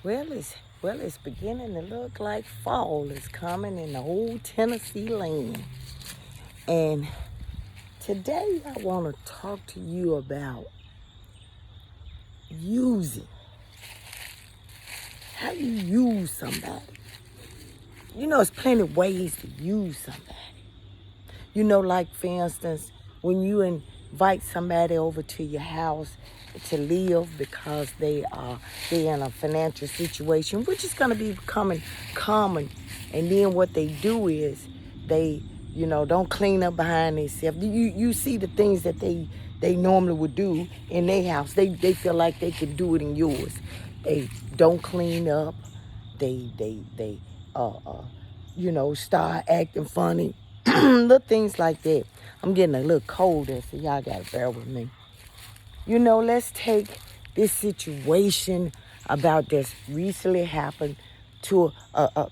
Well, it's beginning to look like fall is coming in the old Tennessee land. And today I want to talk to you about using. How you use somebody. There's plenty of ways to use somebody. Like for instance, when you invite somebody over to your house to live because they're in a financial situation, which is going to be becoming common. And then what they do is they, don't clean up behind themselves. You see the things that they normally would do in their house. They feel like they could do it in yours. They don't clean up. They start acting funny. Little things like that. I'm getting a little colder, so y'all gotta bear with me. Let's take this situation about this recently happened to the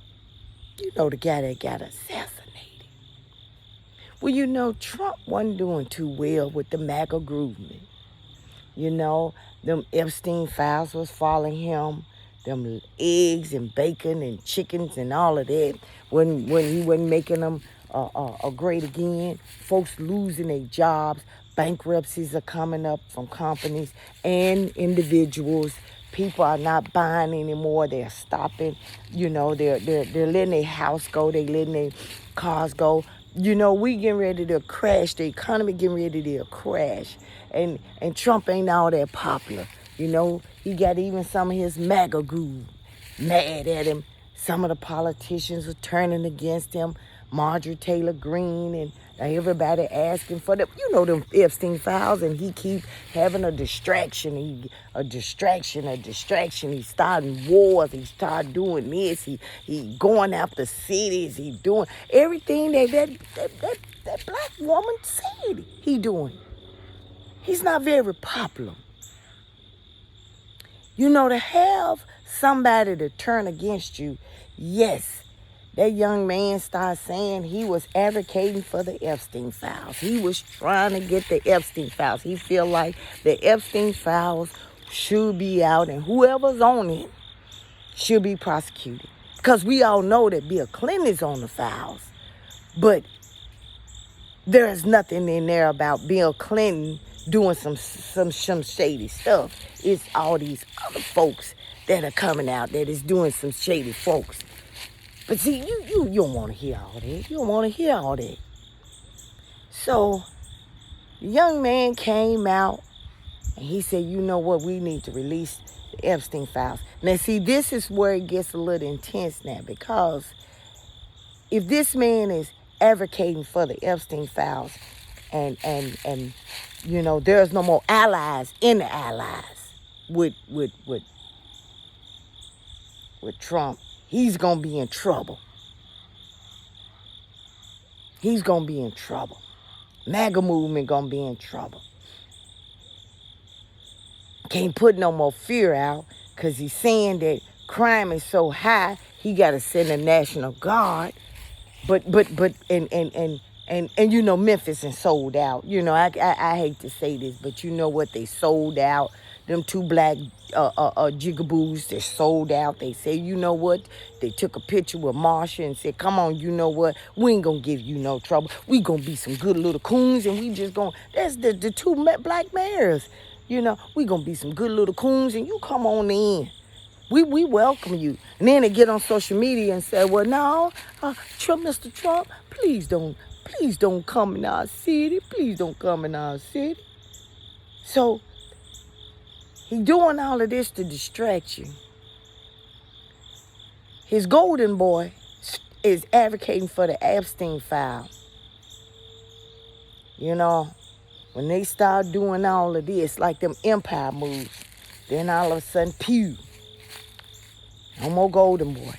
guy that got assassinated. Well, Trump wasn't doing too well with the MAGA movement. Them Epstein files was following him. Them eggs and bacon and chickens and all of that. When he wasn't making them great again. Folks losing their jobs. Bankruptcies are coming up from companies and individuals. People are not buying anymore. They're stopping. They're letting their house go. They're letting their cars go. We getting ready to crash. The economy getting ready to crash. And Trump ain't all that popular. He got even some of his MAGA group mad at him. Some of the politicians are turning against him. Marjorie Taylor Greene and everybody asking for them. Them Epstein files, and he keep having a distraction. A distraction. He's starting wars. He start doing this. He going after cities. He doing everything that black woman said he doing. He's not very popular. To have somebody to turn against you, yes, that young man started saying he was advocating for the Epstein files. He was trying to get the Epstein files. He feel like the Epstein files should be out and whoever's on it should be prosecuted. Because we all know that Bill Clinton is on the files. But there is nothing in there about Bill Clinton doing some shady stuff. It's all these other folks that are coming out that is doing some shady folks. But see, you don't want to hear all that. You don't want to hear all that. So, the young man came out and he said, you know what, we need to release the Epstein files. Now, see, this is where it gets a little intense now, because if this man is advocating for the Epstein files and there's no more allies in the allies with Trump, he's going to be in trouble. He's going to be in trouble. MAGA movement going to be in trouble. Can't put no more fear out because he's saying that crime is so high, he got to send a National Guard. But Memphis is sold out. I hate to say this, but you know what? They sold out. Them two black jigaboos, they're sold out. They say, you know what? They took a picture with Marsha and said, come on, you know what? We ain't going to give you no trouble. We going to be some good little coons, and we just going to... That's the two black mayors. We going to be some good little coons, and you come on in. We welcome you. And then they get on social media and say, well, no, Mr. Trump, please don't come in our city. Please don't come in our city. So, he doing all of this to distract you. His golden boy is advocating for the Epstein file. When they start doing all of this, like them empire moves, then all of a sudden, pew. No more golden boy.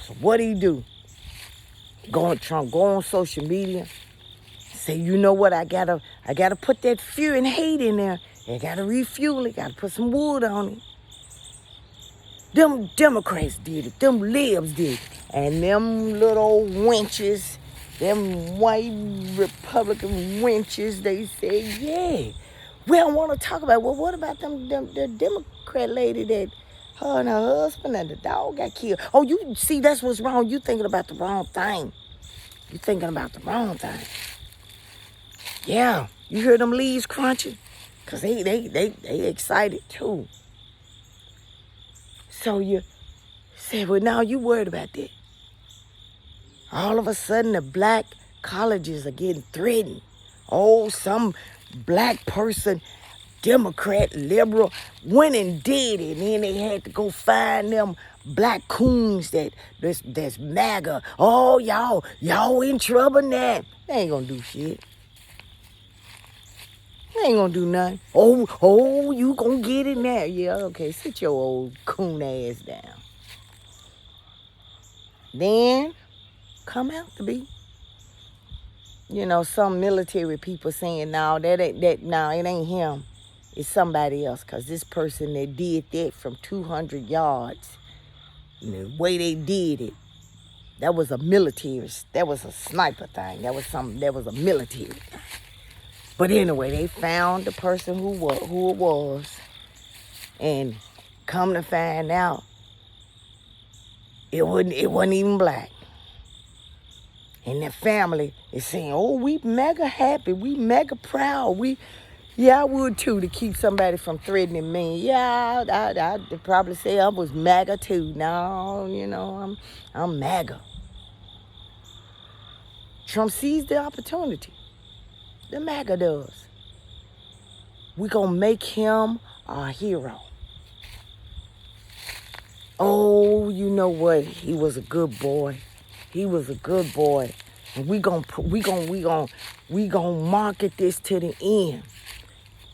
So what do? Trump go on social media, say, you know what, I gotta put that fear and hate in there. I gotta refuel it, gotta put some wood on it. Them Democrats did it, them libs did it. And them little wenches, them white Republican wenches, they said, yeah, We don't want to talk about, well, what about the Democrat lady that her and her husband and the dog got killed? Oh, you see, that's what's wrong. You thinking about the wrong thing. You thinking about the wrong thing. Yeah, you hear them leaves crunching? Because they excited too. So you say, well, now you worried about that. All of a sudden, the black colleges are getting threatened. Oh, some black person, Democrat, liberal, went and did it. And then they had to go find them black coons that's MAGA. Oh, y'all in trouble now. They ain't gonna do shit. They ain't gonna do nothing. Oh, you gonna get it now. Yeah, okay, sit your old coon ass down. Then come out to be. Some military people saying, no, it ain't him. It's somebody else. Because this person that did that from 200 yards, the way they did it, that was a military, that was a sniper thing. That was a military thing. But anyway, they found the person who it was. And come to find out, it wasn't even black. And the family is saying, oh, we mega happy. We mega proud. I would too, to keep somebody from threatening me. Yeah, I'd probably say I was MAGA too. No, I'm MAGA. Trump seized the opportunity. The MAGA does. We're going to make him our hero. Oh, you know what? He was a good boy. He was a good boy. And we gonna market this to the end.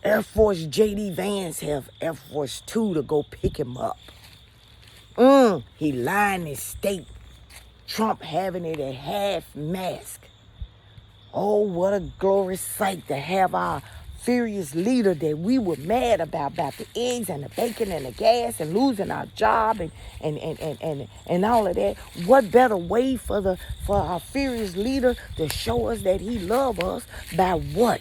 Air Force J.D. Vance have Air Force 2 to go pick him up. He lying his state. Trump having it at half mask. Oh, what a glorious sight to have our furious leader that we were mad about the eggs and the bacon and the gas and losing our job and all of that. What better way for our furious leader to show us that he loves us by what?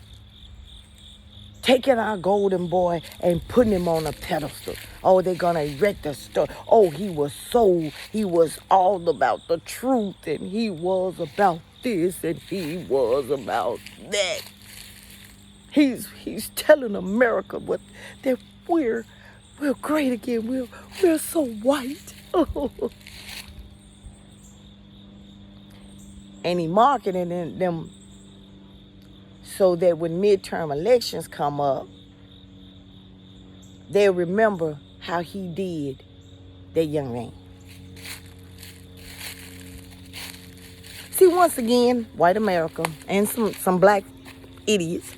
Taking our golden boy and putting him on a pedestal. Oh, they're going to erect a story. Oh, he was all about the truth, and he was about this, and he was about that. He's telling America that we're great again. We're so white. And he marketing them so that when midterm elections come up, they'll remember how he did that young man. See, once again, white America and some black idiots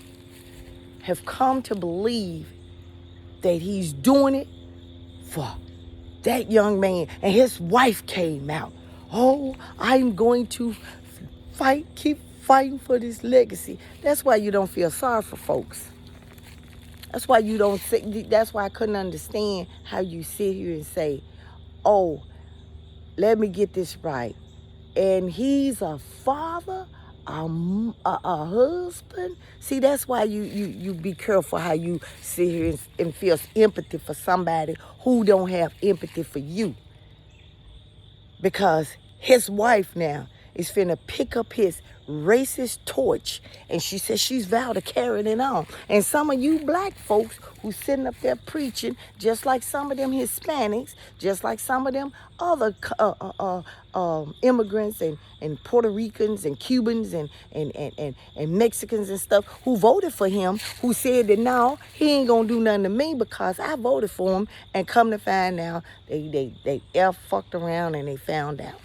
have come to believe that he's doing it for that young man. And his wife came out. Oh, I'm going to keep fighting for this legacy. That's why you don't feel sorry for folks. That's why I couldn't understand how you sit here and say, oh, let me get this right. And he's a father, a husband. See, that's why you be careful how you sit here and feel empathy for somebody who don't have empathy for you. Because his wife now is finna pick up his racist torch, and she says she's vowed to carry it on. And some of you black folks who sitting up there preaching, just like some of them Hispanics, just like some of them other immigrants and Puerto Ricans and Cubans and Mexicans and stuff who voted for him, who said that no, he ain't gonna do nothing to me because I voted for him, and come to find out they fucked around and they found out.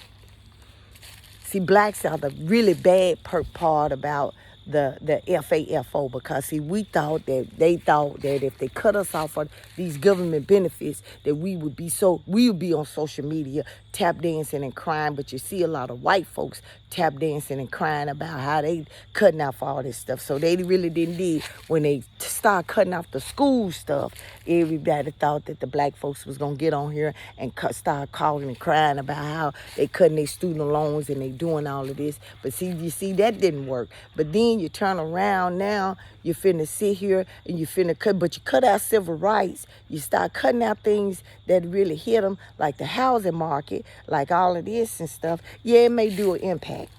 See, blacks are the really bad part about the FAFO, because see, they thought that if they cut us off of these government benefits, that we would be on social media tap dancing and crying. But you see a lot of white folks tap dancing and crying about how they cutting off all this stuff. So they really didn't did when they start cutting off the school stuff. Everybody thought that the black folks was gonna get on here and start calling and crying about how they cutting their student loans and they doing all of this. But see, you see that didn't work. But then you turn around now, You finna sit here and you finna cut, but you cut out civil rights. You start cutting out things that really hit them, like the housing market, like all of this and stuff. Yeah, it may do an impact.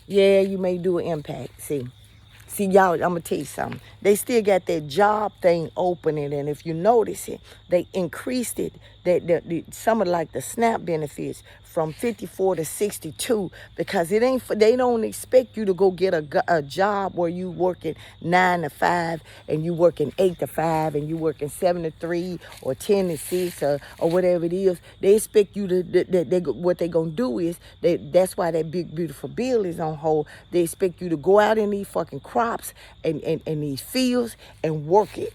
Yeah, you may do an impact. See, y'all, I'm going to tell you something. They still got that job thing opening, and if you notice it, they increased it, some of like the SNAP benefits from 54 to 62, because they don't expect you to go get a job where you working 9 to 5 and you working 8 to 5 and you working 7 to 3 or 10 to 6 or whatever it is. They expect you to, what they going to do is, that's why that big, beautiful bill is on hold. They expect you to go out in these fucking crops and these fields and work it.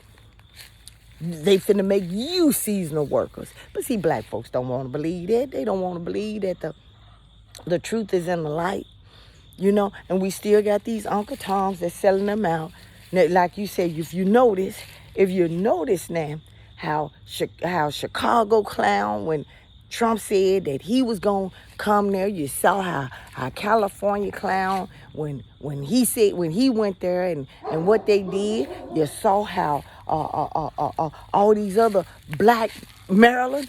They finna make you seasonal workers. But see, black folks don't want to believe that. They don't want to believe that the truth is in the light, and we still got these Uncle Toms that's selling them out. Now, like you said, if you notice now how Chicago clown, when Trump said that he was going to come there, you saw how California clown, when he went there and what they did, you saw how all these other black Maryland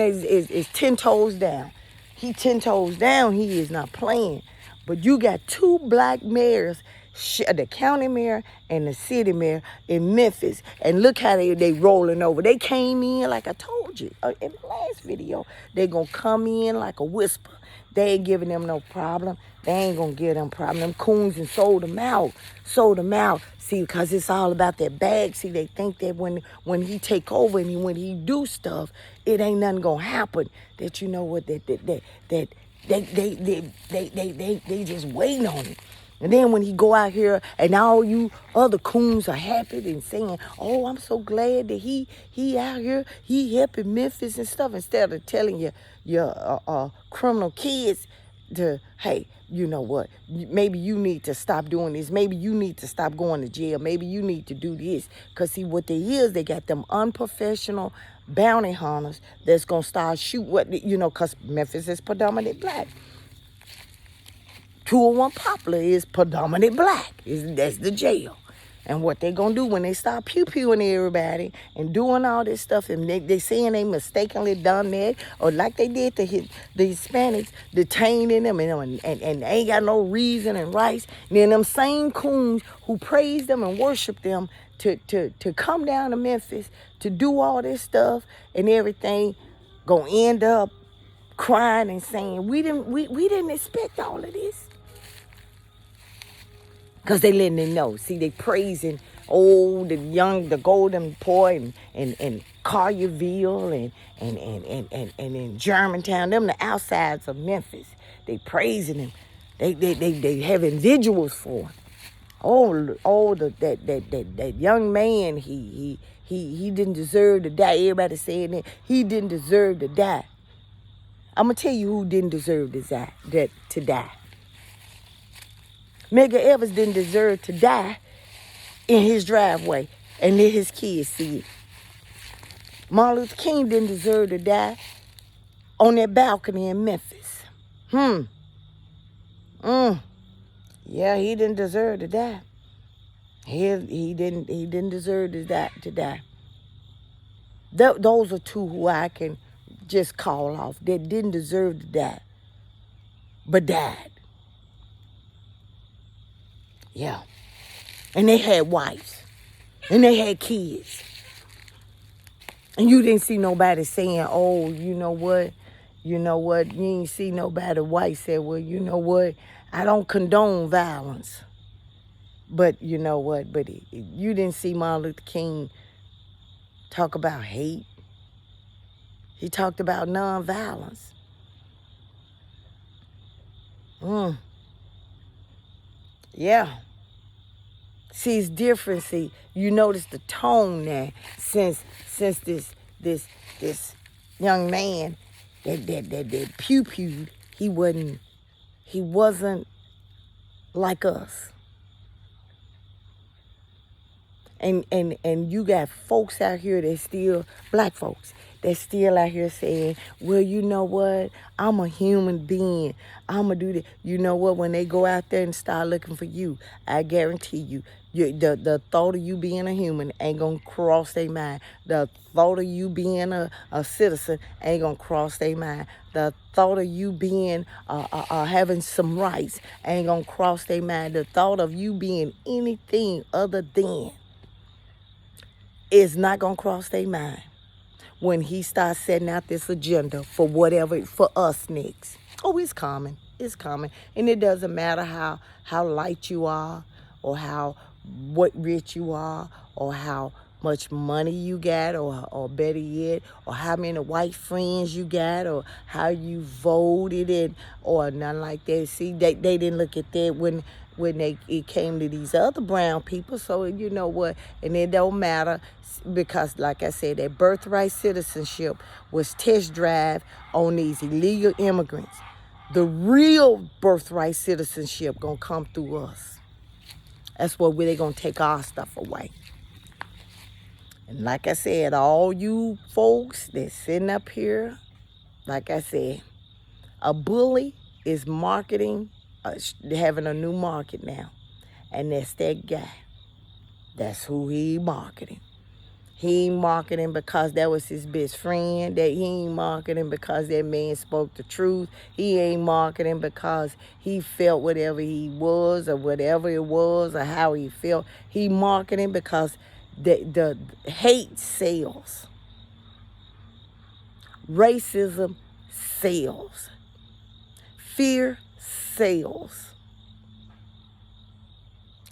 is 10 toes down. He 10 toes down. He is not playing. But you got two black mayors, the county mayor and the city mayor in Memphis, and look how they rolling over. They came in, like I told you in the last video, they gonna come in like a whisper. They ain't giving them no problem. They ain't gonna give them problem. Them coons and sold them out. See, because it's all about that bag. See, they think that when he take over and when he do stuff, it ain't nothing gonna happen. That you know what they just waiting on it. And then when he go out here and all you other coons are happy and saying, oh, I'm so glad that he out here, he helping Memphis and stuff, instead of telling your criminal kids to, hey, you know what, maybe you need to stop doing this. Maybe you need to stop going to jail. Maybe you need to do this. Because see, what they is, they got them unprofessional bounty hunters that's going to start shoot because Memphis is predominantly black. 201 Poplar is predominantly black. That's the jail. And what they gonna do when they start pew-pewing everybody and doing all this stuff, and they saying they mistakenly done that, or like they did to the Hispanics, detaining them and they ain't got no reason and rights. And then them same coons who praise them and worship them to come down to Memphis to do all this stuff and everything, gonna end up crying and saying, we didn't expect all of this. Because they letting them know. See, they praising the golden boy and Collierville and in Germantown, them the outsides of Memphis. They praising him. They having vigils for him. That young man, he didn't deserve to die. Everybody saying that he didn't deserve to die. I'm gonna tell you who didn't deserve to die. Medgar Evers didn't deserve to die in his driveway and let his kids see it. Martin Luther King didn't deserve to die on that balcony in Memphis. Yeah, he didn't deserve to die. He didn't deserve to die. Those are two who I can just call off that didn't deserve to die, but died. Yeah. And they had wives. And they had kids. And you didn't see nobody saying, oh, you know what? You ain't see nobody white say, well, you know what? I don't condone violence. But you know what? But you didn't see Martin Luther King talk about hate. He talked about nonviolence. Yeah. See, it's different. See, you notice the tone now since this young man that pew-pewed, he wasn't like us. And you got folks out here that still, black folks, that's still out here saying, well, you know what? I'm a human being. I'm going to do that. You know what? When they go out there and start looking for you, I guarantee you, The thought of you being a human ain't gonna cross their mind. The thought of you being a citizen ain't gonna cross their mind. The thought of you being having some rights ain't gonna cross their mind. The thought of you being anything other than is not gonna cross their mind when he starts setting out this agenda for whatever for us next. Oh, it's coming. It's coming. And it doesn't matter how light you are, or what rich you are, or how much money you got, or better yet, or how many white friends you got, or how you voted, and or nothing like that. See, they didn't look at that when it came to these other brown people. So you know what, and it don't matter, because like I said, that birthright citizenship was test drive on these illegal immigrants. The real birthright citizenship gonna come through us. That's where they gonna take our stuff away. And like I said, all you folks that's sitting up here, like I said, a bully is marketing, having a new market now. And that's that guy. That's who he marketing. He ain't marketing because that was his best friend. That he ain't marketing because that man spoke the truth. He ain't marketing because he felt whatever he was, or whatever it was, or how he felt. He marketing because the hate sells. Racism sells. Fear sells.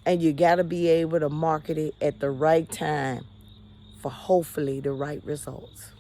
And you got to be able to market it at the right time for hopefully the right results.